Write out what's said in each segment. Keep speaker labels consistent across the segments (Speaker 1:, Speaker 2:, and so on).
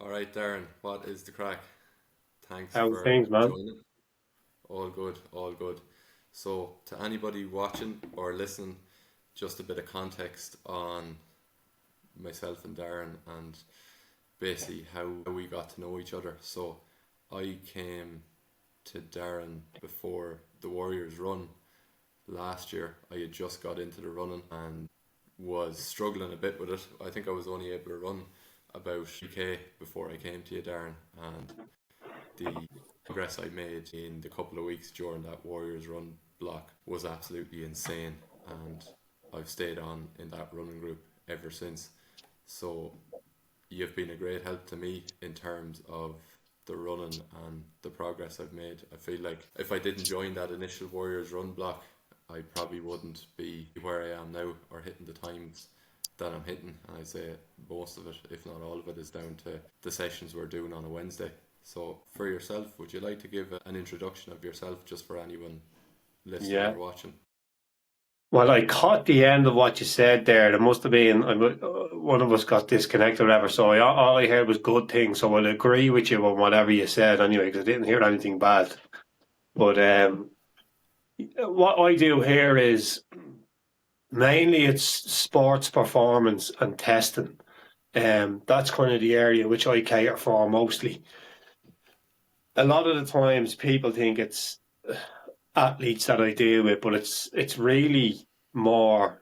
Speaker 1: All right, Darren, what is the crack? Thanks
Speaker 2: How's
Speaker 1: for
Speaker 2: things, man?
Speaker 1: joining. All good, all good. So, to anybody watching or listening, just a bit of context on myself and Darren and basically how we got to know each other. So, I came to Darren before the Warriors run last year. I had just got into the running and was struggling a bit with it. I think I was only able to run about 3K before I came to you, Darren, and the progress I made in the couple of weeks during that Warriors run block was absolutely insane, and I've stayed on in that running group ever since. So you've been a great help to me in terms of the running and the progress I've made. I feel like if I didn't join that initial Warriors run block, I probably wouldn't be where I am now or hitting the times that I'm hitting. And I'd say most of it, if not all of it, is down to the sessions we're doing on a Wednesday. So, for yourself, would you like to give an introduction of yourself just for anyone listening
Speaker 2: Yeah.
Speaker 1: or watching?
Speaker 2: Well, I caught the end of what you said there. There must have been one of us got disconnected or whatever. So all I heard was good things. So I'll agree with you on whatever you said anyway, because I didn't hear anything bad. But what I do here is mainly it's sports performance and testing. That's kind of the area which I cater for mostly. A lot of the times people think it's athletes that I deal with, but it's really more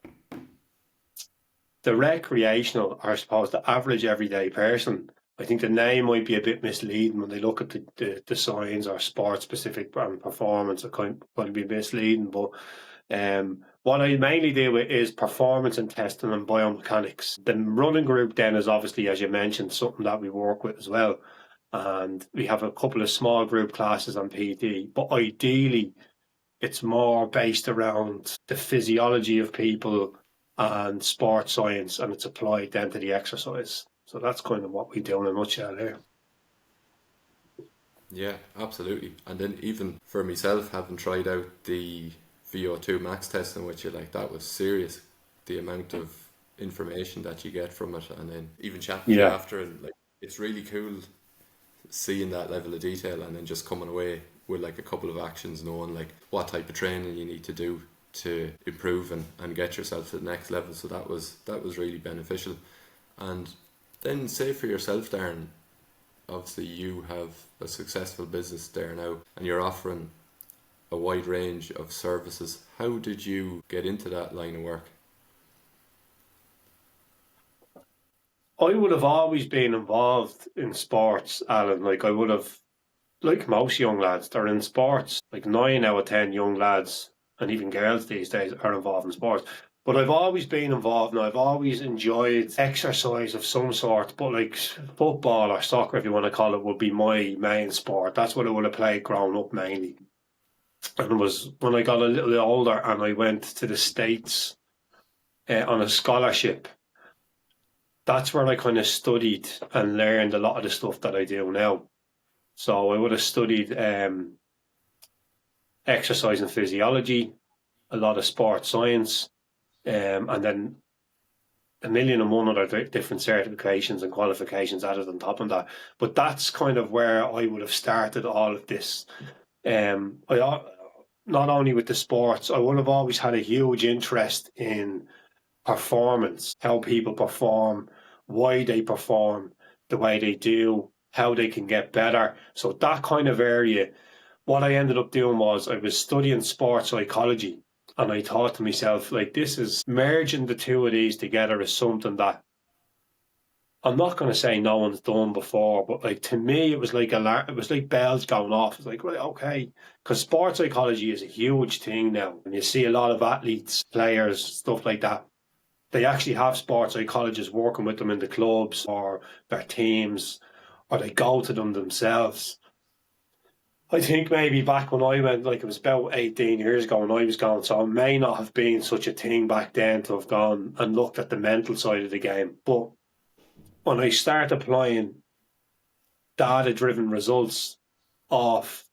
Speaker 2: the recreational, or I suppose the average everyday person. I think the name might be a bit misleading when they look at the signs or sport specific and performance. It kind of be misleading, but what I mainly do with is performance and testing and biomechanics. The running group then is obviously, as you mentioned, something that we work with as well. And we have a couple of small group classes on PT, but ideally it's more based around the physiology of people and sports science, and it's applied then to the exercise. So that's kind of what we do in a nutshell here.
Speaker 1: Yeah, absolutely. And then even for myself, having tried out the VO2 max testing with you, like that was serious. The amount of information that you get from it, and then even chatting to you
Speaker 2: Yeah.
Speaker 1: after, and like it's really cool seeing that level of detail and then just coming away with like a couple of actions, knowing like what type of training you need to do to improve and get yourself to the next level. So that was really beneficial. And then say for yourself, Darren, obviously you have a successful business there now and you're offering a wide range of services. How did you get into that line of work?
Speaker 2: I would have always been involved in sports, Alan. Like I would have, like most young lads, they're in sports. Like 9 out of 10 young lads and even girls these days are involved in sports. But I've always been involved and I've always enjoyed exercise of some sort. But like football or soccer, if you want to call it, would be my main sport. That's what I would have played growing up mainly. And it was when I got a little bit older and I went to the States on a scholarship. That's where I kind of studied and learned a lot of the stuff that I do now. So I would have studied exercise and physiology, a lot of sports science, and then a million and one other different certifications and qualifications added on top of that. But that's kind of where I would have started all of this. I not only with the sports, I would have always had a huge interest in performance, how people perform, why they perform the way they do, how they can get better. So that kind of area, what I ended up doing was I was studying sports psychology. And I thought to myself, like, this is merging the two of these together is something that I'm not going to say no one's done before, but like to me, it was like it was like bells going off. It's like, right, okay, because sports psychology is a huge thing now, and you see a lot of athletes, players, stuff like that. They actually have sports psychologists working with them in the clubs or their teams, or they go to them themselves. I think maybe back when I went, like it was about 18 years ago when I was going, so it may not have been such a thing back then to have gone and looked at the mental side of the game. But when I start applying data driven results of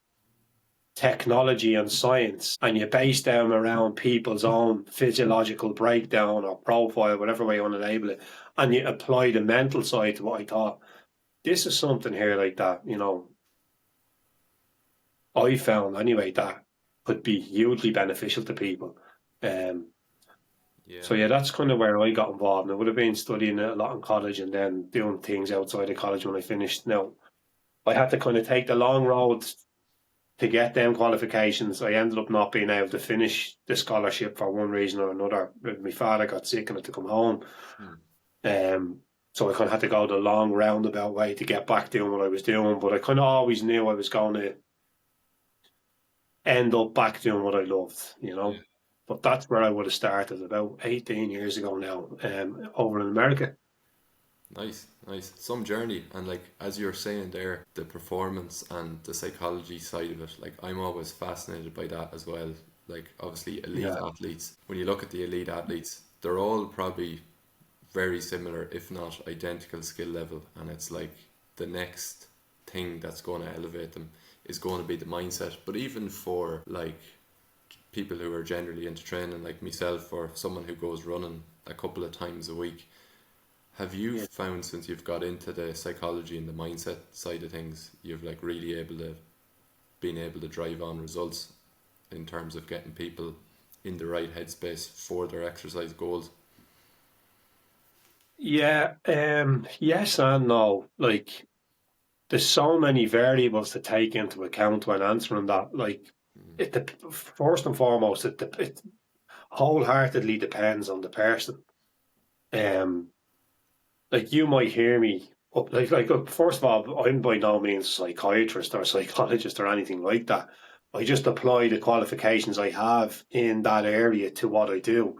Speaker 2: technology and science and you base them around people's own physiological breakdown or profile, whatever way you want to label it, and you apply the mental side to what I thought. this is something here like that, you know, I found anyway that could be hugely beneficial to people. Um,
Speaker 1: Yeah,
Speaker 2: so yeah, that's kind of where I got involved. And I would have been studying a lot in college and then doing things outside of college when I finished. Now, I had to kind of take the long road to get them qualifications. I ended up not being able to finish the scholarship for one reason or another. My father got sick and had to come home.
Speaker 1: hmm.
Speaker 2: Um, so I kind of had to go the long roundabout way to get back doing what I was doing. But I kind of always knew I was going to end up back doing what I loved, you
Speaker 1: Yeah.
Speaker 2: know. But that's where I would have started about 18 years ago now, over in America.
Speaker 1: Nice, nice. Some journey, and like as you're saying there, the performance and the psychology side of it, like I'm always fascinated by that as well. Like obviously elite
Speaker 2: Yeah,
Speaker 1: athletes, when you look at the elite athletes, they're all probably very similar, if not identical skill level, and it's like the next thing that's going to elevate them is going to be the mindset. But even for like people who are generally into training, like myself or someone who goes running a couple of times a week, have you
Speaker 2: yeah.
Speaker 1: found since you've got into the psychology and the mindset side of things, you've like really been able to drive on results in terms of getting people in the right headspace for their exercise goals?
Speaker 2: Yeah, yes and no. Like, there's so many variables to take into account when answering that. Like,
Speaker 1: Mm.
Speaker 2: first and foremost, it wholeheartedly depends on the person. Um, like you might hear me first of all, I'm by no means a psychiatrist or psychologist or anything like that. I just apply the qualifications I have in that area to what I do.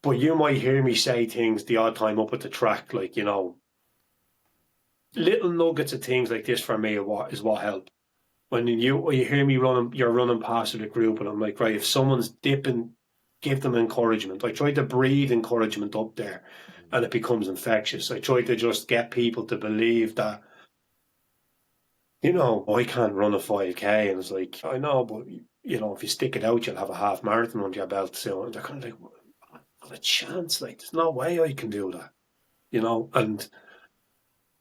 Speaker 2: But you might hear me say things the odd time up at the track, like, you know, little nuggets of things like this for me are what help. When you hear me running, you're running past the group, and I'm like, right, if someone's dipping, give them encouragement. I try to breathe encouragement up there, and it becomes infectious. I try to just get people to believe that, you know, I can't run a 5K, and it's like, I know, but you know, if you stick it out, you'll have a half marathon under your belt. So and they're kind of like, not a chance. Like, there's no way I can do that, you know. And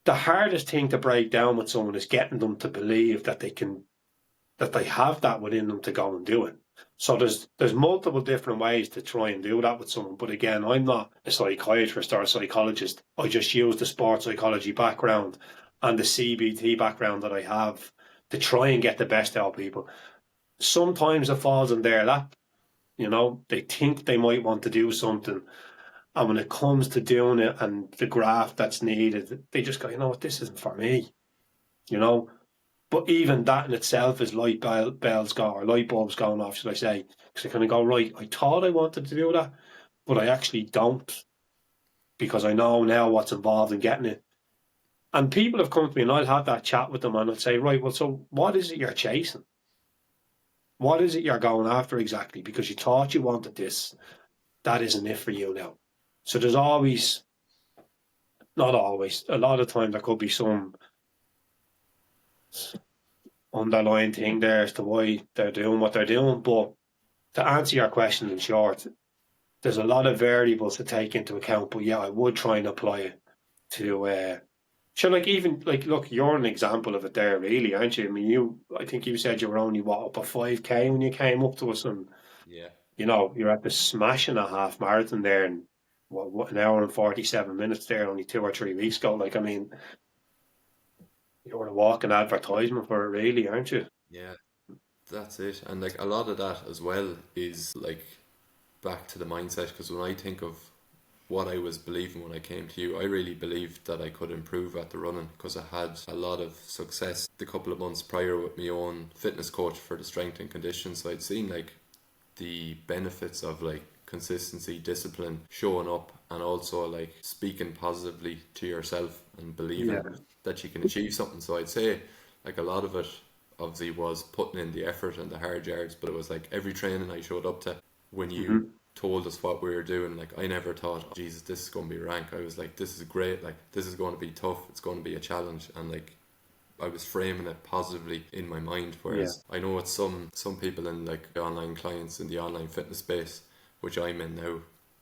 Speaker 2: the hardest thing to break down with someone is getting them to believe that they have that within them to go and do it. So there's multiple different ways to try and do that with someone. But again, I'm not a psychiatrist or a psychologist. I just use the sports psychology background and the CBT background that I have to try and get the best out of people. Sometimes it falls in their lap. You know, they think they might want to do something. And when it comes to doing it and the graft that's needed, they just go, you know what, this isn't for me. You know, but even that in itself is bells go or light bulbs going off, should I say? Because I kind of go, right, I thought I wanted to do that, but I actually don't because I know now what's involved in getting it. And people have come to me and I'll have that chat with them and I'll say, right, well, so what is it you're chasing? What is it you're going after exactly? Because you thought you wanted this. That isn't it for you now. So there's always, not always, a lot of times there could be some underlying thing there as to why they're doing what they're doing. But to answer your question in short, there's a lot of variables to take into account. But yeah, I would try and apply it to. So like even like look, you're an example of it there, really, aren't you? I mean, I think you said you were only what up a 5K when you came up to us, and
Speaker 1: Yeah,
Speaker 2: you know you're at the smashing a half marathon there, and what an hour and 47 minutes there, only 2 or 3 weeks ago. Like I mean, you're a walking advertisement for it, really, aren't you?
Speaker 1: yeah, that's it. And like a lot of that as well is like back to the mindset, because when I think of what I was believing when I came to you, I really believed that I could improve at the running because I had a lot of success the couple of months prior with my own fitness coach for the strength and conditioning. So I'd seen like the benefits of like consistency, discipline, showing up, and also like speaking positively to yourself and believing
Speaker 2: Yeah.
Speaker 1: that you can achieve something. So I'd say like a lot of it obviously was putting in the effort and the hard yards, but it was like every training I showed up to, when you
Speaker 2: Hmm.
Speaker 1: told us what we were doing, like I never thought, oh, Jesus, this is going to be rank. I was like, this is great, like this is going to be tough, it's going to be a challenge, and like I was framing it positively in my mind.
Speaker 2: Yeah.
Speaker 1: Whereas I know it's some people in like the online clients in the online fitness space, which I'm in now,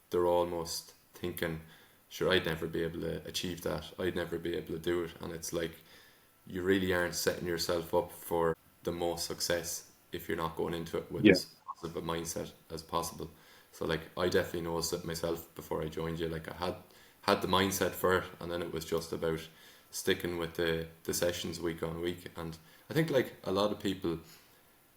Speaker 1: they're almost thinking, sure, I'd never be able to achieve that. I'd never be able to do it. And it's like, you really aren't setting yourself up for the most success if you're not going into it with
Speaker 2: Yeah.
Speaker 1: as positive a mindset as possible. So like, I definitely noticed it myself before I joined you. Like, I had the mindset for it, and then it was just about sticking with the sessions week on week. And I think like a lot of people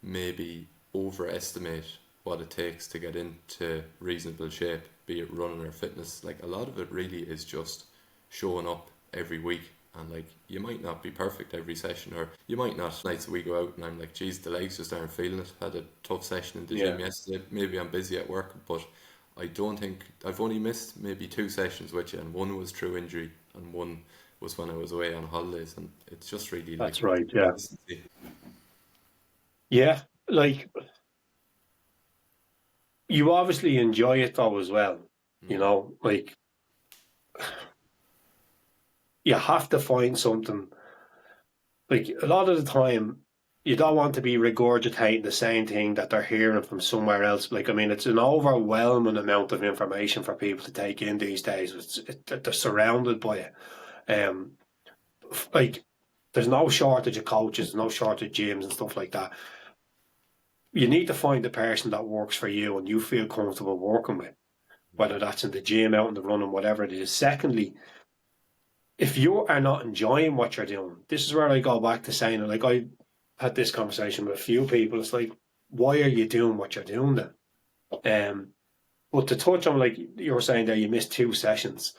Speaker 1: maybe overestimate what it takes to get into reasonable shape, be it running or fitness. Like, a lot of it really is just showing up every week. And like, you might not be perfect every session, or you might not. Nights that we go out and I'm like, geez, the legs just aren't feeling it. Had a tough session in the
Speaker 2: Yeah.
Speaker 1: gym yesterday. Maybe I'm busy at work, but I don't think I've only missed maybe 2 sessions with you, and one was through injury, and one was when I was away on holidays. And it's just really like
Speaker 2: That's right. Yeah.
Speaker 1: consistency.
Speaker 2: Yeah. Like, you obviously enjoy it though as well. You know, like, you have to find something. Like, a lot of the time, you don't want to be regurgitating the same thing that they're hearing from somewhere else. Like, I mean, it's an overwhelming amount of information for people to take in these days. They're surrounded by it. Um, like, there's no shortage of coaches, no shortage of gyms and stuff like that. You need to find the person that works for you and you feel comfortable working with, whether that's in the gym, out in the running, whatever it is. Secondly, if you are not enjoying what you're doing, this is where I go back to saying, like, I had this conversation with a few people. It's like, why are you doing what you're doing then? But to touch on, like you were saying there, you missed 2 sessions.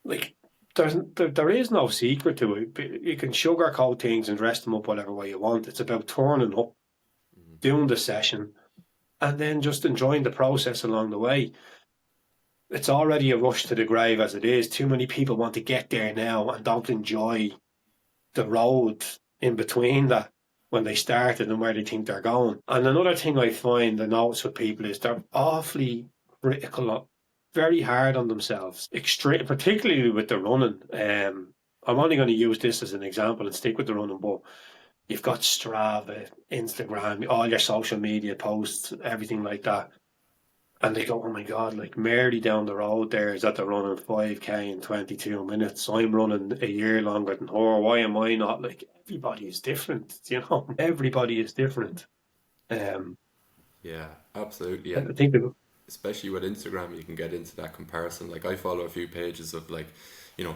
Speaker 2: Like, there is no secret to it. You can sugarcoat things and dress them up whatever way you want. It's about turning up, doing the session, and then just enjoying the process along the way. It's already a rush to the grave as it is. Too many people want to get there now and don't enjoy the road in between that, when they started and where they think they're going. And another thing I find I notice with people is they're awfully critical, very hard on themselves, extreme, particularly with the running. I'm only going to use this as an example and stick with the running, but you've got Strava, Instagram, all your social media posts, everything like that. And they go, oh my God, like Mary down the road there is at the running 5K in 22 minutes. I'm running a year longer than her. Why am I not? Like, everybody is different, you know? Everybody is different. Um,
Speaker 1: Yeah, absolutely.
Speaker 2: I
Speaker 1: And
Speaker 2: think that,
Speaker 1: especially with Instagram, you can get into that comparison. Like, I follow a few pages of like,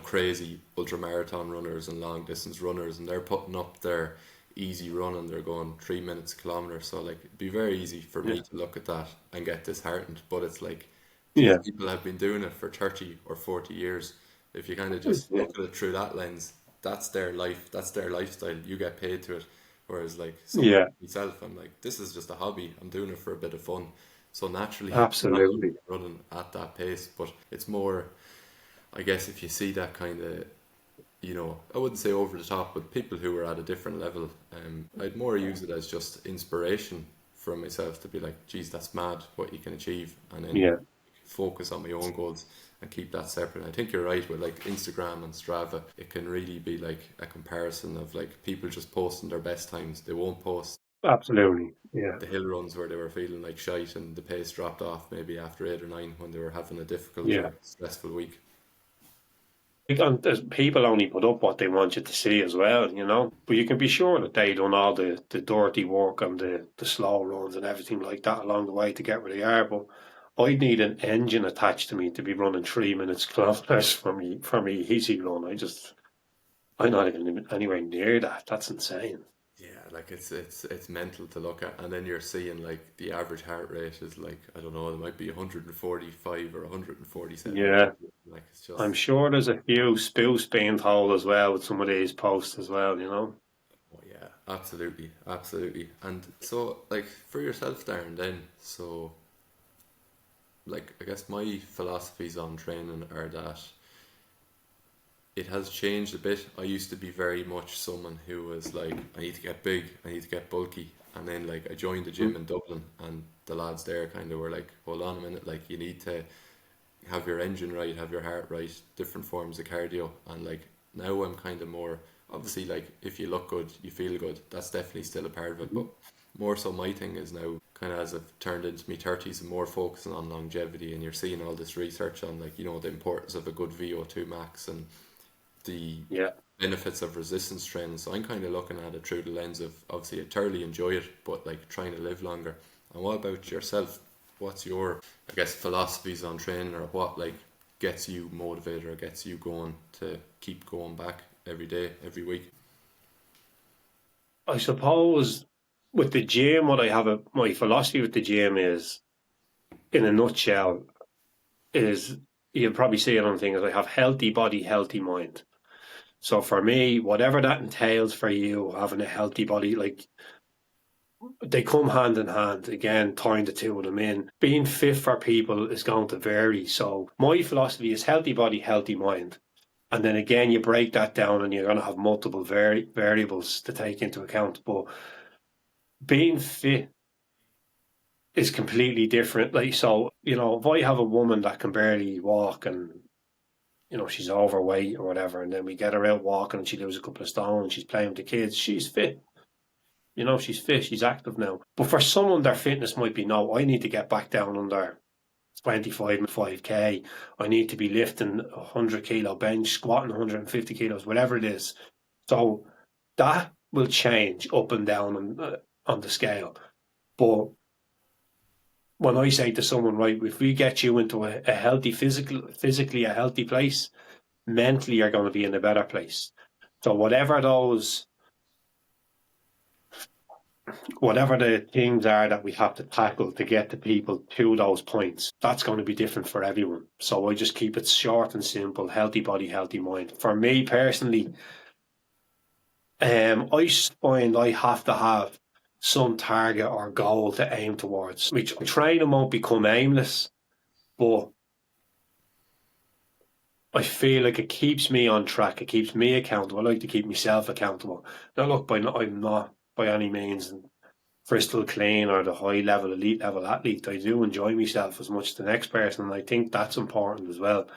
Speaker 1: crazy ultra marathon runners and long distance runners, and they're putting up their easy run and they're going 3 minutes a kilometer. So like, it'd be very easy for
Speaker 2: yeah,
Speaker 1: me to look at that and get disheartened. But it's like, these
Speaker 2: yeah,
Speaker 1: people have been doing it for 30 or 40 years. If you kind of just
Speaker 2: yeah,
Speaker 1: look at it through that lens, that's their life, that's their lifestyle. You get paid to it. Whereas like someone
Speaker 2: yeah,
Speaker 1: like myself, I'm like, this is just a hobby. I'm doing it for a bit of fun. So naturally, I'm not
Speaker 2: absolutely.
Speaker 1: running at that pace. But it's more, I guess, if you see that kind of, I wouldn't say over the top, but people who are at a different level, I'd more use it as just inspiration for myself to be like, geez, that's mad what you can achieve, and then
Speaker 2: Yeah,
Speaker 1: focus on my own goals and keep that separate. I think you're right with like Instagram and Strava. It can really be like a comparison of like people just posting their best times. They won't post
Speaker 2: absolutely. Yeah,
Speaker 1: the hill runs where they were feeling like shite and the pace dropped off maybe after 8 or 9 when they were having a difficult
Speaker 2: yeah.
Speaker 1: or stressful week.
Speaker 2: And there's people only put up what they want you to see as well, you know. But you can be sure that they done all the dirty work and the slow runs and everything like that along the way to get where they are. But I'd need an engine attached to me to be running 3 minutes kilometers for me easy run. I'm not even anywhere near that. That's insane.
Speaker 1: Yeah, like it's mental to look at, and then you're seeing like the average heart rate is like, I don't know, it might be 145 or 147.
Speaker 2: Yeah,
Speaker 1: Like, it's
Speaker 2: I'm
Speaker 1: just,
Speaker 2: sure there's a few spoofs being told as well with some of these posts as well, you know.
Speaker 1: oh yeah, absolutely, absolutely. And so like for yourself, Darren, then, so like I guess my philosophies on training are that it has changed a bit. I used to be very much someone who was like, I need to get big, I need to get bulky. And then like I joined the gym in Dublin, and the lads there kind of were like, hold on a minute, like you need to have your engine right, have your heart right, different forms of cardio. And like now I'm kind of more, obviously like if you look good, you feel good. That's definitely still a part of it. But more so my thing is now kind of as I've turned into my 30s and more focusing on longevity, and you're seeing all this research on, like, you know, the importance of a good VO2 max and the benefits of resistance training. So I'm kind of looking at it through the lens of, obviously I thoroughly enjoy it, but like trying to live longer. And what about yourself? What's your, I guess, philosophies on training, or what like gets you motivated or gets you going to keep going back every day, every week?
Speaker 2: I suppose with the gym, my philosophy with the gym is, in a nutshell, is, you'll probably see it on things, I have healthy body, healthy mind. So for me, whatever that entails for you, having a healthy body, like, they come hand in hand. Again, tying the two of them in. Being fit for people is going to vary. So my philosophy is healthy body, healthy mind. And then again, you break that down and you're going to have multiple variables to take into account. But being fit is completely different. Like, so, you know, if I have a woman that can barely walk and, you know, she's overweight or whatever, and then we get her out walking and she loses a couple of stone and she's playing with the kids, she's fit. You know, she's fit, she's active now. But for someone, their fitness might be, no, I need to get back down under 5K. I need to be lifting a 100 kilo bench, squatting 150 kilos, whatever it is. So that will change up and down on the scale. But when I say to someone, right, if we get you into a healthy, physically a healthy place, mentally you're going to be in a better place. So whatever the things are that we have to tackle to get the people to those points, that's going to be different for everyone. So I just keep it short and simple: healthy body, healthy mind. For me personally, I find I have to have some target or goal to aim towards. Which training won't become aimless, but I feel like it keeps me on track. It keeps me accountable. I like to keep myself accountable. Now, look, I'm not by any means crystal clean or the high level, elite level athlete. I do enjoy myself as much as the next person, and I think that's important as well.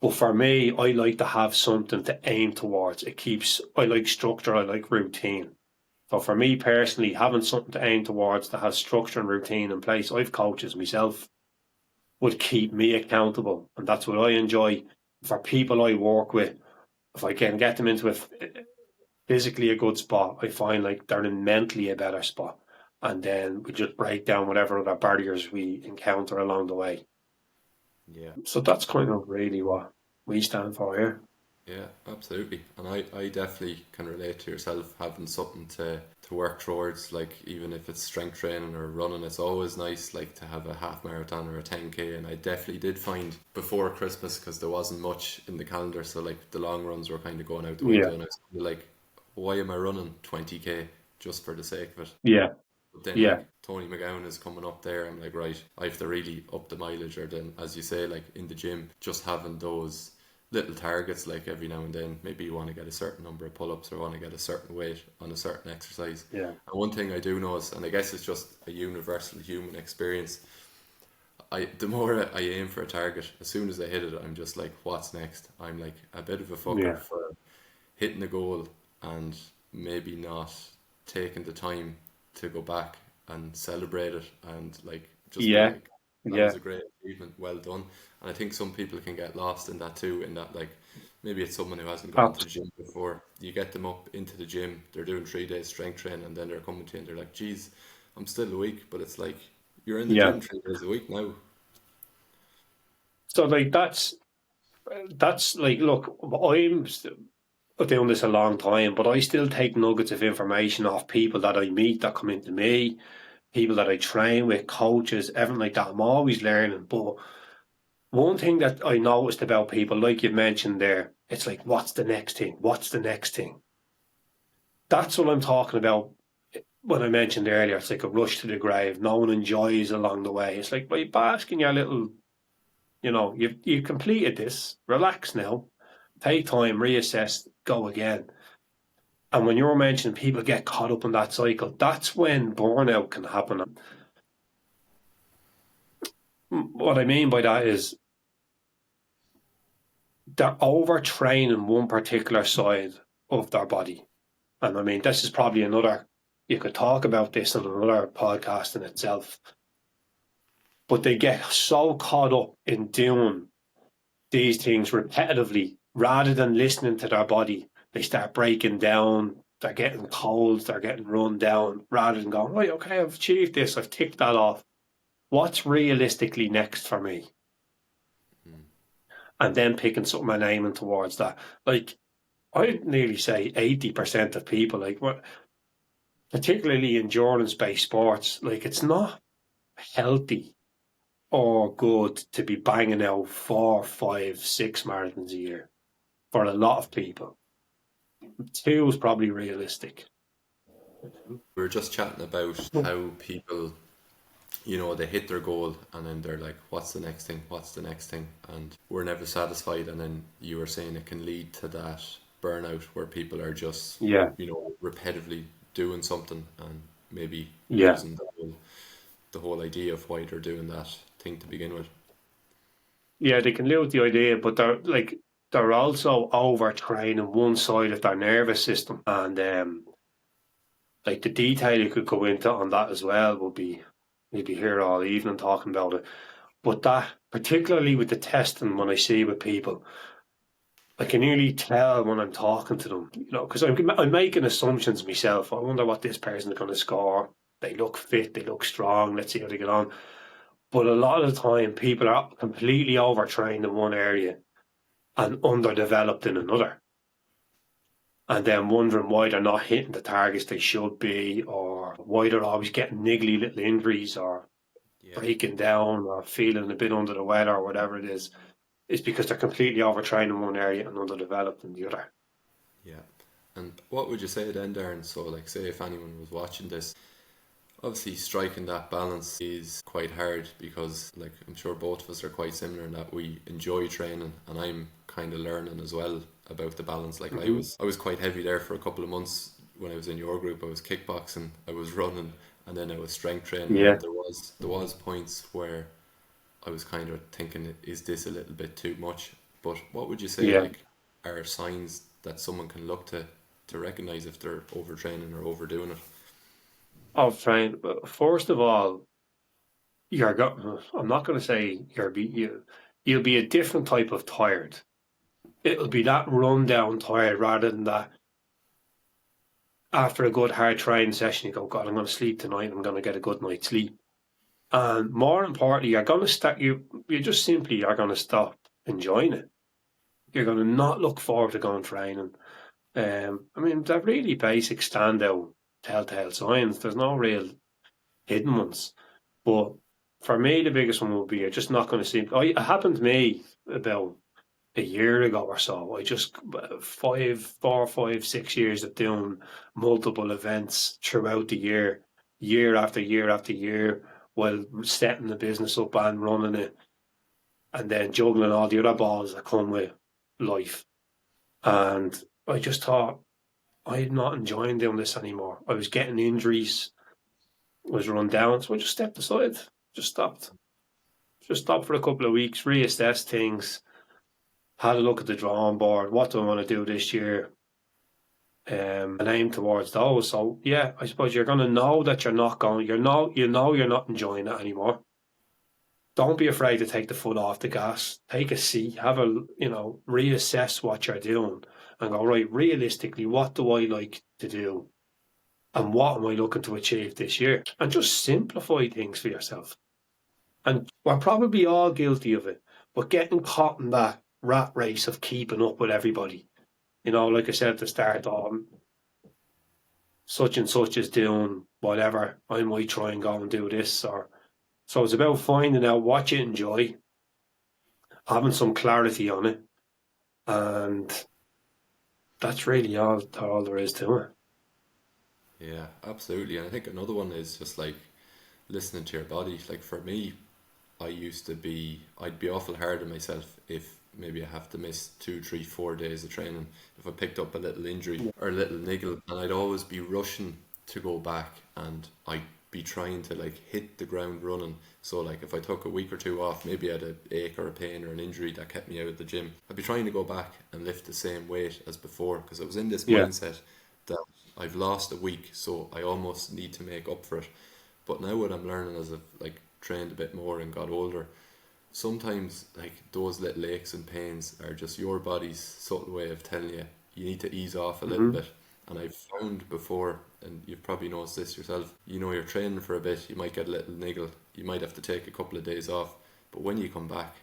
Speaker 2: But for me, I like to have something to aim towards. I like structure, I like routine. So for me personally, having something to aim towards that has structure and routine in place, I've coaches myself, would keep me accountable. And that's what I enjoy. For people I work with, if I can get them into physically a good spot, I find like they're in mentally a better spot. And then we just break down whatever other barriers we encounter along the way.
Speaker 1: Yeah.
Speaker 2: So that's kind of really what we stand for here.
Speaker 1: Yeah, absolutely. And I definitely can relate to yourself having something to work towards, like even if it's strength training or running. It's always nice like to have a half marathon or a 10K, and I definitely did find before Christmas, because there wasn't much in the calendar, so like the long runs were kind of going out the window, and I was kind of like, why am I running 20K just for the sake of it?
Speaker 2: Yeah.
Speaker 1: But then like Tony McGowan is coming up there, I'm like, right, I have to really up the mileage. Or then, as you say, like in the gym, just having those little targets, like every now and then, maybe you want to get a certain number of pull-ups or want to get a certain weight on a certain exercise.
Speaker 2: Yeah.
Speaker 1: And one thing I do notice, and I guess it's just a universal human experience, the more I aim for a target, as soon as I hit it, I'm just like, what's next? I'm like a bit of a fucker for hitting the goal and maybe not taking the time to go back and celebrate it and like just be like, that was a great achievement, well done. And I think some people can get lost in that too, in that like maybe it's someone who hasn't gone to the gym before. You get them up into the gym, they're doing 3 days strength training, and then they're coming to you and they're like, geez, I'm still weak. But it's like, you're in the gym 3 days a week now.
Speaker 2: So like that's like, look, I'm doing this a long time, but I still take nuggets of information off people that I meet that come into me, people that I train with, coaches, everything like that. I'm always learning. But one thing that I noticed about people, like you mentioned there, it's like, what's the next thing? What's the next thing? That's what I'm talking about when I mentioned earlier. It's like a rush to the grave. No one enjoys along the way. It's like, well, bask in your little, you know, you've completed this. Relax now. Take time, reassess, go again. And when you're mentioning people get caught up in that cycle, that's when burnout can happen. What I mean by that is they're overtraining one particular side of their body. And I mean, this is probably another You could talk about this on another podcast in itself. But they get so caught up in doing these things repetitively rather than listening to their body. They start breaking down, they're getting cold, they're getting run down, rather than going, right, okay, I've achieved this, I've ticked that off. What's realistically next for me? And then picking something and aiming towards that. Like, I'd nearly say 80% of people, like, what, particularly endurance-based sports, like, it's not healthy or good to be banging out 4, 5, 6 marathons a year for a lot of people. 2 is probably realistic.
Speaker 1: We were just chatting about how people, you know, they hit their goal and then they're like, what's the next thing? What's the next thing? And we're never satisfied. And then you were saying it can lead to that burnout where people are just,
Speaker 2: Yeah,
Speaker 1: you know, repetitively doing something and maybe
Speaker 2: yeah,
Speaker 1: losing the whole idea of why they're doing that thing to begin with.
Speaker 2: yeah. They can live with the idea, but they're also overtraining one side of their nervous system, and like the detail you could go into on that as well would be we'd be here all evening talking about it. But that, particularly with the testing, when I see with people, I can nearly tell when I'm talking to them, you know, because I'm making assumptions myself. I wonder what this person is going to score. They look fit, they look strong. Let's see how they get on. But a lot of the time, people are completely overtrained in one area and underdeveloped in another, and then wondering why they're not hitting the targets they should be, or why they're always getting niggly little injuries, or
Speaker 1: Yeah,
Speaker 2: breaking down, or feeling a bit under the weather, or whatever it is because they're completely overtrained in one area and underdeveloped in the other.
Speaker 1: yeah. And what would you say then, Darren? So, like, say if anyone was watching this, obviously striking that balance is quite hard because, like, I'm sure both of us are quite similar in that we enjoy training, and I'm kind of learning as well about the balance. Like,
Speaker 2: Mm-hmm.
Speaker 1: I was quite heavy there for a couple of months when I was in your group. I was kickboxing, I was running, and then I was strength training,
Speaker 2: Yeah,
Speaker 1: and there was points where I was kind of thinking, is this a little bit too much? But what would you say,
Speaker 2: yeah.
Speaker 1: like, are signs that someone can look to recognize if they're overtraining or overdoing it?
Speaker 2: Of train. First of all, I'm not going to say you'll be a different type of tired. It'll be that run down tired rather than that after a good hard training session, you go, God, I'm going to sleep tonight. I'm going to get a good night's sleep. And more importantly, you're going to start, you just simply are going to stop enjoying it. You're going to not look forward to going training. I mean, they're really basic standout telltale signs. There's no real hidden ones. But for me, the biggest one would be you're just not going to see. It happened to me about a year ago or so. I just 4, 5, 6 years of doing multiple events throughout the year, year after year after year, while setting the business up and running it, and then juggling all the other balls that come with life. And I just thought I'm not enjoying doing this anymore. I was getting injuries, was run down, so I just stepped aside, just stopped. Just stopped for a couple of weeks, reassessed things, had a look at the drawing board. What do I want to do this year? And aim towards those. So yeah, I suppose you're going to know that you're not going. You know you're not enjoying it anymore. Don't be afraid to take the foot off the gas. Take a seat. Have a reassess what you're doing, and go right. Realistically, what do I like to do, and what am I looking to achieve this year? And just simplify things for yourself. And we're probably all guilty of it, but getting caught in that rat race of keeping up with everybody. You know, like I said at the start, such and such is doing whatever. I might try and go and do this. Or so it's about finding out what you enjoy, having some clarity on it, and that's really all there is to it.
Speaker 1: Yeah, absolutely. And I think another one is just like listening to your body. Like for me, I'd be awful hard on myself if maybe I have to miss 2, 3, 4 days of training. If I picked up a little injury or a little niggle, and I'd always be rushing to go back and I'd be trying to like hit the ground running. So like if I took a week or two off, maybe I had an ache or a pain or an injury that kept me out of the gym, I'd be trying to go back and lift the same weight as before because I was in this
Speaker 2: Yeah,
Speaker 1: mindset that I've lost a week, so I almost need to make up for it. But now what I'm learning as I've like trained a bit more and got older, sometimes like those little aches and pains are just your body's subtle way of telling you you need to ease off a little
Speaker 2: Mm-hmm.
Speaker 1: bit. And I've found before, and you've probably noticed this yourself, you know, you're training for a bit, you might get a little niggle, you might have to take a couple of days off, but when you come back,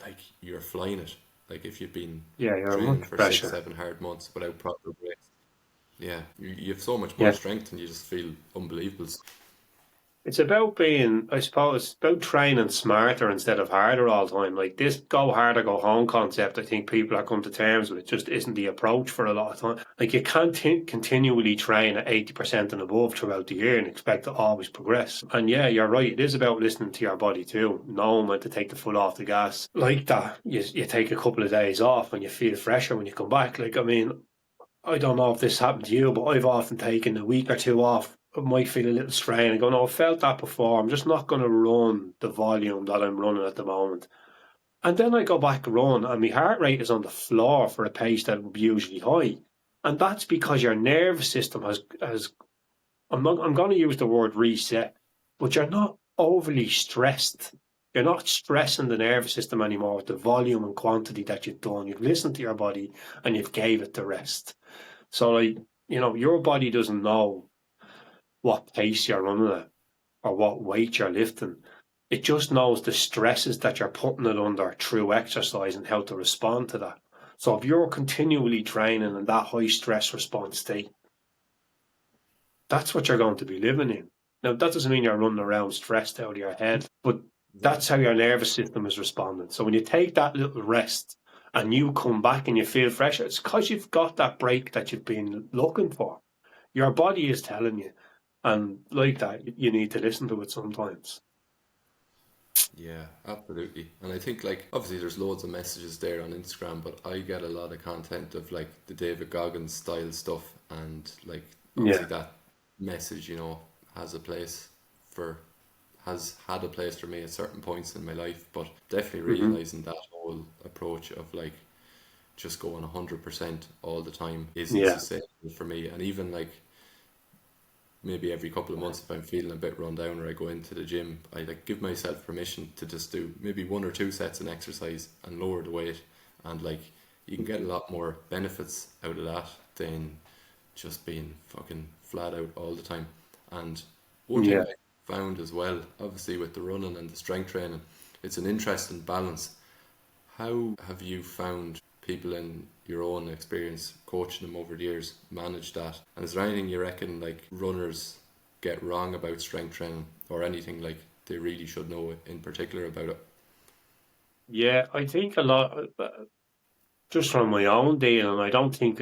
Speaker 1: like you're flying it. Like if you've been
Speaker 2: Yeah, you're
Speaker 1: training
Speaker 2: much
Speaker 1: for six,
Speaker 2: fresher.
Speaker 1: 7 hard months without proper breaks, yeah, you have so much more
Speaker 2: Yeah.
Speaker 1: strength and you just feel unbelievable.
Speaker 2: It's about being, I suppose, it's about training smarter instead of harder all the time. Like this go hard or go home concept, I think people are come to terms with. It just isn't the approach for a lot of time. Like you can't continually train at 80% and above throughout the year and expect to always progress. And yeah, you're right. It is about listening to your body too, knowing when to take the foot off the gas. Like that, you take a couple of days off and you feel fresher when you come back. Like, I mean, I don't know if this happened to you, but I've often taken a week or two off. I might feel a little strain. I go, no, I've felt that before. I'm just not going to run the volume that I'm running at the moment. And then I go back and run, and my heart rate is on the floor for a pace that would be usually high. And that's because your nervous system has I'm going to use the word reset, but you're not overly stressed. You're not stressing the nervous system anymore with the volume and quantity that you've done. You've listened to your body and you've gave it the rest. So, like, your body doesn't know what pace you're running at or what weight you're lifting. It just knows the stresses that you're putting it under through exercise and how to respond to that. So if you're continually training in that high stress response state, that's what you're going to be living in. Now, that doesn't mean you're running around stressed out of your head, but that's how your nervous system is responding. So when you take that little rest and you come back and you feel fresher, it's because you've got that break that you've been looking for. Your body is telling you. And like that, you need to listen to it sometimes.
Speaker 1: Yeah, absolutely. And I think like obviously there's loads of messages there on Instagram, but I get a lot of content of like the David Goggins style stuff, and like obviously
Speaker 2: Yeah.
Speaker 1: that message, has a place for has had a place for me at certain points in my life, but definitely
Speaker 2: Hmm.
Speaker 1: realizing that whole approach of like just going 100% all the time isn't
Speaker 2: Yeah.
Speaker 1: sustainable for me. And even like maybe every couple of months if I'm feeling a bit run down or I go into the gym, I like give myself permission to just do maybe 1 or 2 sets in exercise and lower the weight, and like you can get a lot more benefits out of that than just being fucking flat out all the time. And one thing
Speaker 2: Yeah.
Speaker 1: I found as well, obviously with the running and the strength training, it's an interesting balance. How have you found people in your own experience coaching them over the years manage that? And is there anything you reckon like runners get wrong about strength training, or anything like they really should know in particular about it?
Speaker 2: Yeah. I think a lot, just from my own deal, and I don't think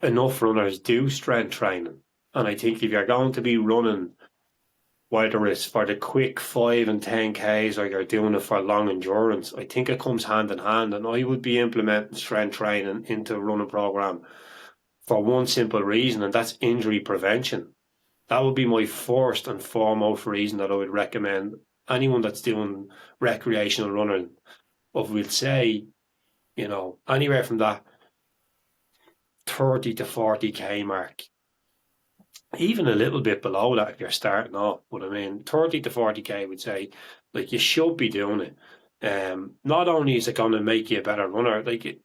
Speaker 2: enough runners do strength training. And I think if you're going to be running, whether it's for the quick 5 and 10 Ks or you're doing it for long endurance, I think it comes hand in hand. And I would be implementing strength training into a running program for one simple reason, and that's injury prevention. That would be my first and foremost reason that I would recommend anyone that's doing recreational running of, we'll say, anywhere from that 30 to 40K mark, even a little bit below that if you're starting off. But I mean, 30 to 40K would say, like, you should be doing it. Not only is it going to make you a better runner, like,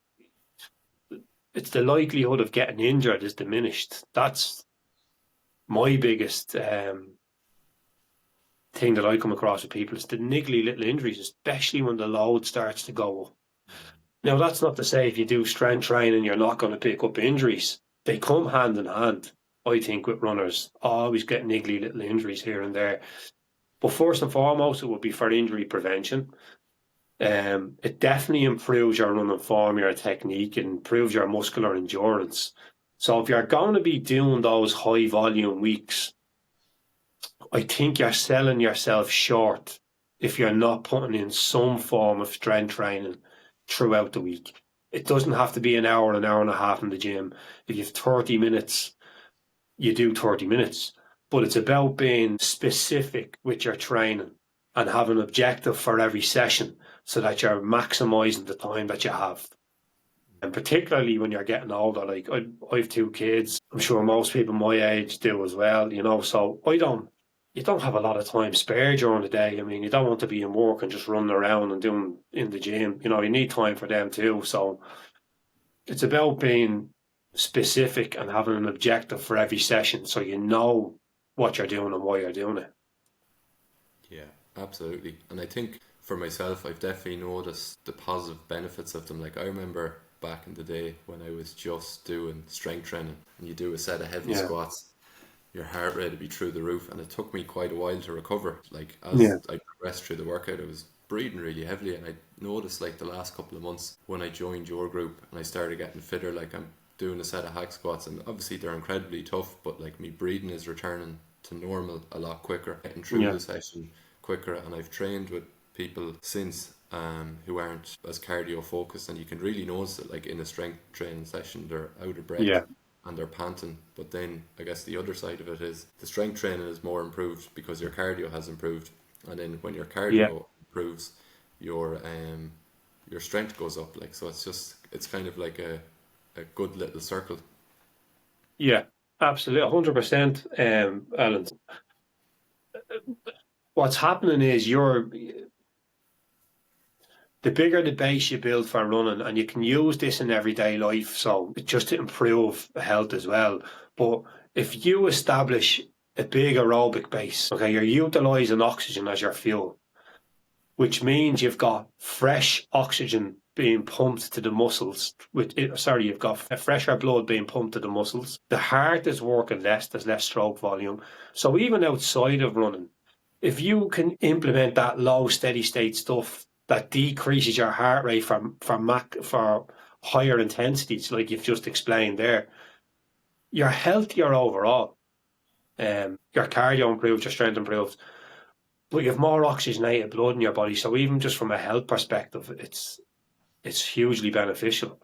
Speaker 2: it's the likelihood of getting injured is diminished. That's my biggest thing that I come across with people is the niggly little injuries, especially when the load starts to go up. Now, that's not to say if you do strength training, you're not going to pick up injuries. They come hand in hand, I think, with runners. Always get niggly little injuries here and there. But first and foremost, it would be for injury prevention. It definitely improves your running form, your technique, and improves your muscular endurance. So if you're going to be doing those high volume weeks, I think you're selling yourself short if you're not putting in some form of strength training throughout the week. It doesn't have to be an hour and a half in the gym. If you have 30 minutes, you do 30 minutes. But it's about being specific with your training and have an objective for every session so that you're maximizing the time that you have. And particularly when you're getting older, like I have 2 kids. I'm sure most people my age do as well, so you don't have a lot of time spare during the day. I mean, you don't want to be in work and just running around and doing in the gym. You need time for them too. So it's about being specific and having an objective for every session so you know what you're doing and why you're doing it.
Speaker 1: Yeah, absolutely. And I think for myself, I've definitely noticed the positive benefits of them. Like I remember back in the day when I was just doing strength training and you do a set of heavy squats, your heart rate would be through the roof, and it took me quite a while to recover. Like as I progressed through the workout, I was breathing really heavily, and I noticed like the last couple of months when I joined your group and I started getting fitter, like I'm doing a set of hack squats, and obviously they're incredibly tough, but like me breathing is returning to normal a lot quicker, getting through the session quicker. And I've trained with people since who aren't as cardio focused, and you can really notice it. Like in a strength training session, they're out of breath and they're panting. But then I guess the other side of it is the strength training is more improved because your cardio has improved, and then when your cardio improves, your strength goes up. Like, so it's kind of like a good little circle.
Speaker 2: Yeah, absolutely, 100%, Alan. What's happening is the bigger the base you build for running, and you can use this in everyday life, so just to improve health as well. But if you establish a big aerobic base, okay, you're utilizing oxygen as your fuel, which means you've got fresh oxygen being pumped to the muscles. You've got fresher blood being pumped to the muscles. The heart is working less, there's less stroke volume. So even outside of running, if you can implement that low steady state stuff that decreases your heart rate for higher intensities, like you've just explained there, you're healthier overall. Your cardio improves, your strength improves, but you have more oxygenated blood in your body. So even just from a health perspective, it's hugely beneficial.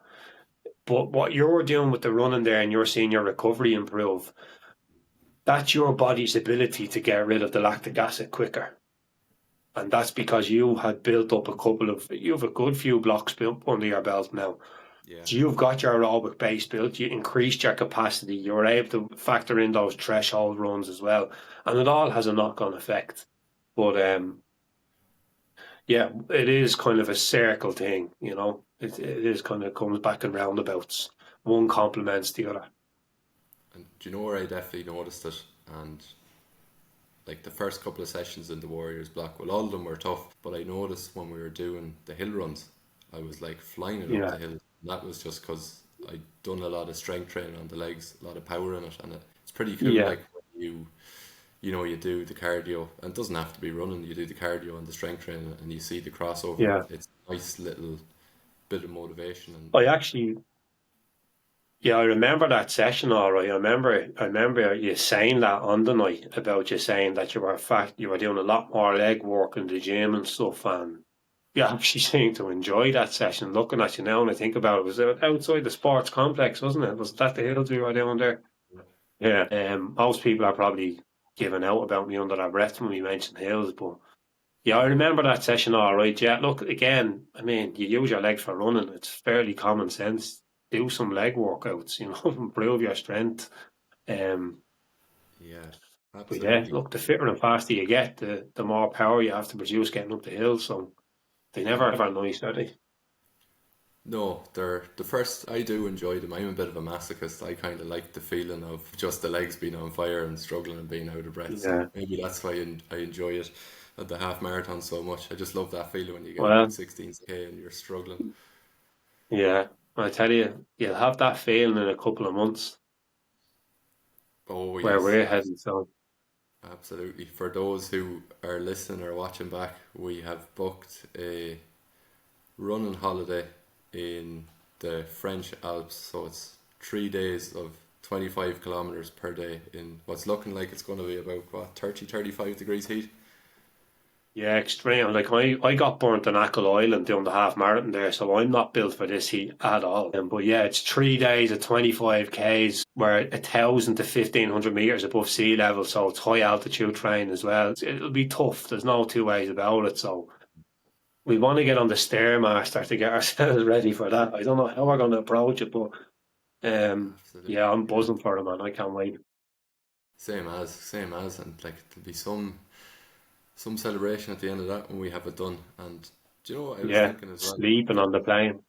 Speaker 2: But what you're doing with the running there, and you're seeing your recovery improve, that's your body's ability to get rid of the lactic acid quicker. And that's because you had built up you have a good few blocks built under your belt now.
Speaker 1: Yeah.
Speaker 2: So you've got your aerobic base built, you increased your capacity, you were able to factor in those threshold runs as well. And it all has a knock-on effect. But it is kind of a circle thing, It is kind of comes back in roundabouts. One complements the other.
Speaker 1: And do you know where I definitely noticed it? And like the first couple of sessions in the Warriors block, well, all of them were tough, but I noticed when we were doing the hill runs, I was like flying it up the hill. And that was just because I'd done a lot of strength training on the legs, a lot of power in it, and it's pretty cool. Like when you do the cardio, and it doesn't have to be running, you do the cardio and the strength training and you see the crossover.
Speaker 2: Yeah.
Speaker 1: It's a nice little bit of motivation. And
Speaker 2: I remember that session all right. I remember you saying that on the night about you saying that you were doing a lot more leg work in the gym and stuff, and you actually seemed to enjoy that session. Looking at you now and I think about it, was it outside the sports complex, wasn't it? Was that the hills we were down there? Yeah. Most people are probably giving out about me under their breath when we mention hills, but I remember that session all right. Yeah, look, again, I mean, you use your legs for running. It's fairly common sense. Do some leg workouts, improve your strength.
Speaker 1: absolutely.
Speaker 2: But yeah, look, the fitter and faster you get, the more power you have to produce getting up the hill. So they never ever nice, are they?
Speaker 1: No, they're the first. I do enjoy them. I'm a bit of a masochist. I kind of like the feeling of just the legs being on fire and struggling and being out of breath. So maybe that's why I enjoy it at the half marathon so much. I just love that feeling when you get 16k and you're struggling.
Speaker 2: Yeah, I tell you, you'll have that feeling in a couple of months.
Speaker 1: Oh, yes.
Speaker 2: Where we're heading, so.
Speaker 1: Absolutely. For those who are listening or watching back, we have booked a running holiday in the French Alps. So it's 3 days of 25 kilometers per day in what's looking like it's going to be about 35 degrees heat.
Speaker 2: Yeah, extreme. Like I got burnt on Achill Island doing the half marathon there, so I'm not built for this heat at all. But yeah, it's 3 days of 25 k's. We're 1,000 to 1,500 meters above sea level, so it's high altitude training as well. It'll be tough. There's no two ways about it. So we want to get on the Stairmaster to get ourselves ready for that. I don't know how we're going to approach it, but
Speaker 1: Absolutely.
Speaker 2: I'm
Speaker 1: Yeah.
Speaker 2: buzzing for it, man. I can't wait.
Speaker 1: Same as, and like there'll be some celebration at the end of that when we have it done. And do you know what I was
Speaker 2: Yeah,
Speaker 1: thinking as well?
Speaker 2: sleeping on the plane.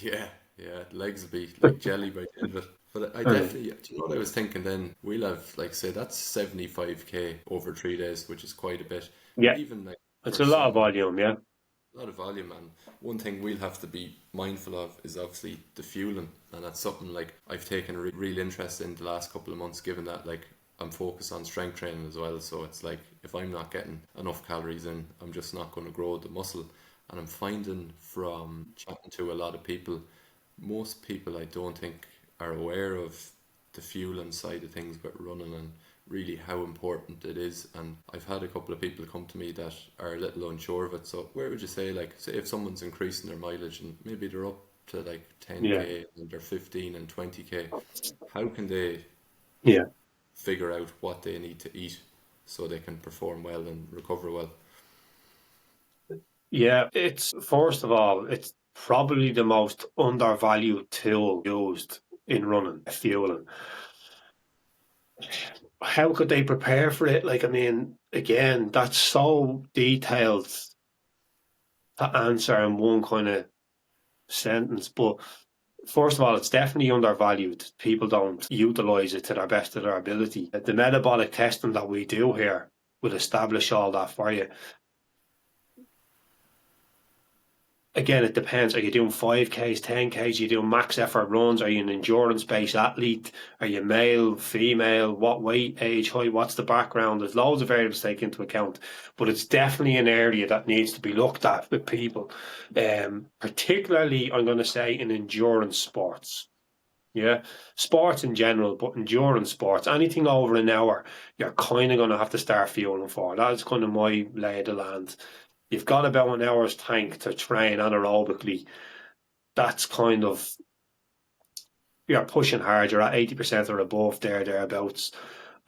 Speaker 1: Yeah, yeah, legs will be like jelly by the end of it. But I definitely, do you know what I was thinking then? We'll have, like, say, that's 75k over 3 days, which is quite a bit. But
Speaker 2: Yeah,
Speaker 1: even like
Speaker 2: it's
Speaker 1: for
Speaker 2: a lot of
Speaker 1: some,
Speaker 2: volume. Yeah,
Speaker 1: a lot of volume, and one thing we'll have to be mindful of is obviously the fueling, and that's something like I've taken a real interest in the last couple of months, given that like I'm focused on strength training as well. So it's like if I'm not getting enough calories in, I'm just not going to grow the muscle. And I'm finding from chatting to a lot of people, most people I don't think are aware of the fueling side of things about running and really how important it is. And I've had a couple of people come to me that are a little unsure of it. So where would you say, like, say if someone's increasing their mileage and maybe they're up to like
Speaker 2: yeah,
Speaker 1: 10k and they're 15 and 20k, how can they
Speaker 2: yeah,
Speaker 1: figure out what they need to eat so they can perform well and recover well?
Speaker 2: yeah. It's first of all, it's probably the most undervalued tool used in running, fueling. How could they prepare for it? Like, I mean, again, that's so detailed to answer in one kind of sentence. But first of all, it's definitely undervalued. People don't utilize it to their best of their ability. The metabolic testing that we do here will establish all that for you. Again, it depends. Are you doing 5Ks, 10Ks? Are you doing max effort runs? Are you an endurance based athlete? Are you male, female? What weight, age, height? What's the background? There's loads of variables to take into account, but it's definitely an area that needs to be looked at with people. Particularly, I'm going to say in endurance sports. Yeah, sports in general, but endurance sports, anything over an hour, you're kind of going to have to start fueling for. That's kind of my lay of the land. You've got about an hour's tank to train anaerobically. That's kind of, you're pushing hard. You're at 80% or above thereabouts.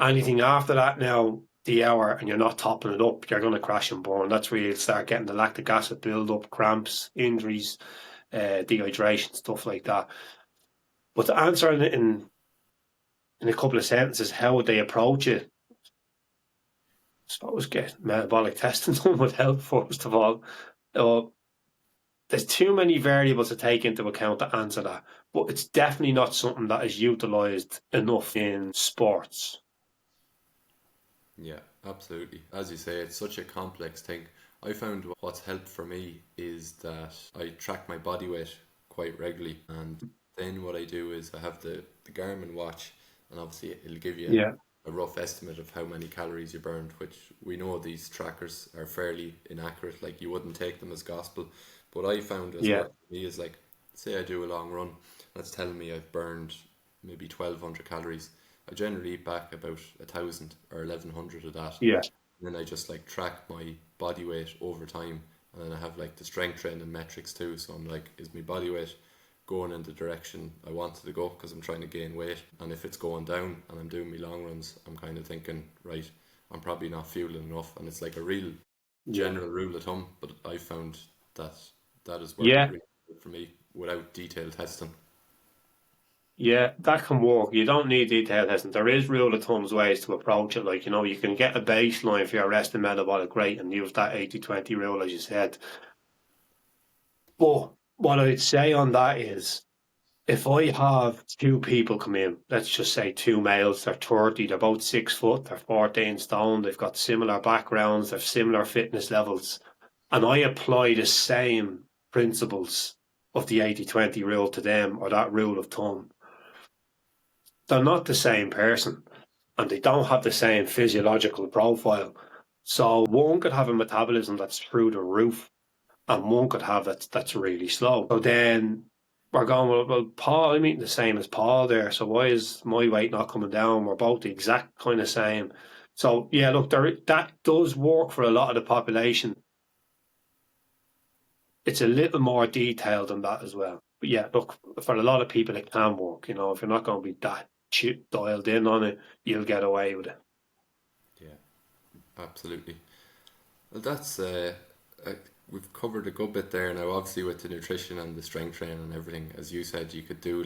Speaker 2: Anything after that now, the hour, and you're not topping it up, you're going to crash and burn. That's where you start getting the lactic acid build up, cramps, injuries, dehydration, stuff like that. But to answer it in a couple of sentences, how would they approach it? I suppose get metabolic testing done would help, first of all. Uh, there's too many variables to take into account to answer that, but it's definitely not something that is utilised enough in sports.
Speaker 1: Yeah, absolutely. As you say, it's such a complex thing. I found what's helped for me is that I track my body weight quite regularly, and then what I do is I have the Garmin watch, and obviously it'll give you
Speaker 2: Yeah,
Speaker 1: a rough estimate of how many calories you burned, which we know these trackers are fairly inaccurate, like you wouldn't take them as gospel. But I found as
Speaker 2: yeah,
Speaker 1: worked for me is like, say I do a long run, that's telling me I've burned maybe 1200 calories. I generally eat back about 1,000 or 1,100 of that.
Speaker 2: yeah,
Speaker 1: And then I just like track my body weight over time. And then I have like the strength training metrics too. So I'm like, is my body weight going in the direction I wanted to go because I'm trying to gain weight? And if it's going down and I'm doing my long runs, I'm kind of thinking, right, I'm probably not fueling enough. And it's like a real
Speaker 2: yeah,
Speaker 1: general rule of thumb, but I found that that has worked
Speaker 2: yeah,
Speaker 1: really good for me without detailed testing.
Speaker 2: yeah. That can work. You don't need detailed testing. There is rule of thumbs ways to approach it. Like, you can get a baseline for your resting metabolic rate and use that 80-20 rule, as you said. But what I'd say on that is, if I have two people come in, let's just say two males, they're 30, they're both 6 foot, they're 14 stone, they've got similar backgrounds, they've similar fitness levels, and I apply the same principles of the 80-20 rule to them, or that rule of thumb, they're not the same person and they don't have the same physiological profile. So one could have a metabolism that's through the roof and one could have it that's really slow. So then we're going, well, Paul, I'm eating the same as Paul there. So why is my weight not coming down? We're both the exact kind of same. So yeah, look, that does work for a lot of the population. It's a little more detailed than that as well. But yeah, look, for a lot of people, it can work. If you're not going to be that dialed in on it, you'll get away with it.
Speaker 1: Yeah, absolutely. Well, that's we've covered a good bit there now. Obviously, with the nutrition and the strength training and everything, as you said, you could do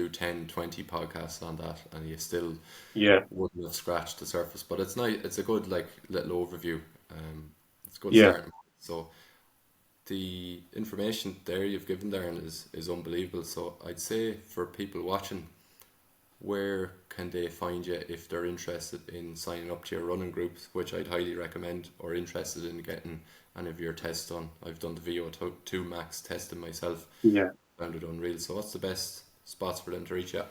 Speaker 1: 10, 20 podcasts on that, and you still
Speaker 2: Yeah,
Speaker 1: wouldn't have scratched the surface. But it's nice. It's a good like little overview. It's a good
Speaker 2: yeah.
Speaker 1: starting point. So the information there you've given, Darren, is unbelievable. So I'd say for people watching, where can they find you if they're interested in signing up to your running groups, which I'd highly recommend, or interested in getting any of your tests done? I've done the VO2 max testing myself,
Speaker 2: Yeah.
Speaker 1: found it unreal. So what's the best spots for them to reach at?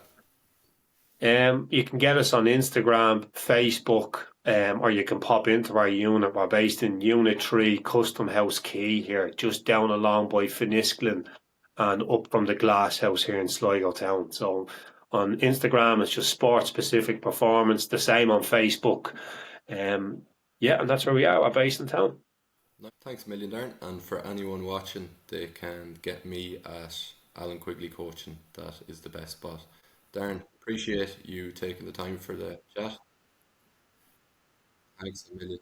Speaker 2: You can get us on Instagram, Facebook, or you can pop into our unit. We're based in Unit 3, Custom House Key here, just down along by Finisklin and up from the Glass House here in Sligo town. So on Instagram, it's just Sport Specific Performance, the same on Facebook. Um, yeah, and that's where we are. We're based in town.
Speaker 1: No, thanks a million, Darren. And for anyone watching, they can get me at Alan Quigley Coaching. That is the best spot. Darren, appreciate you taking the time for the chat. Thanks a million.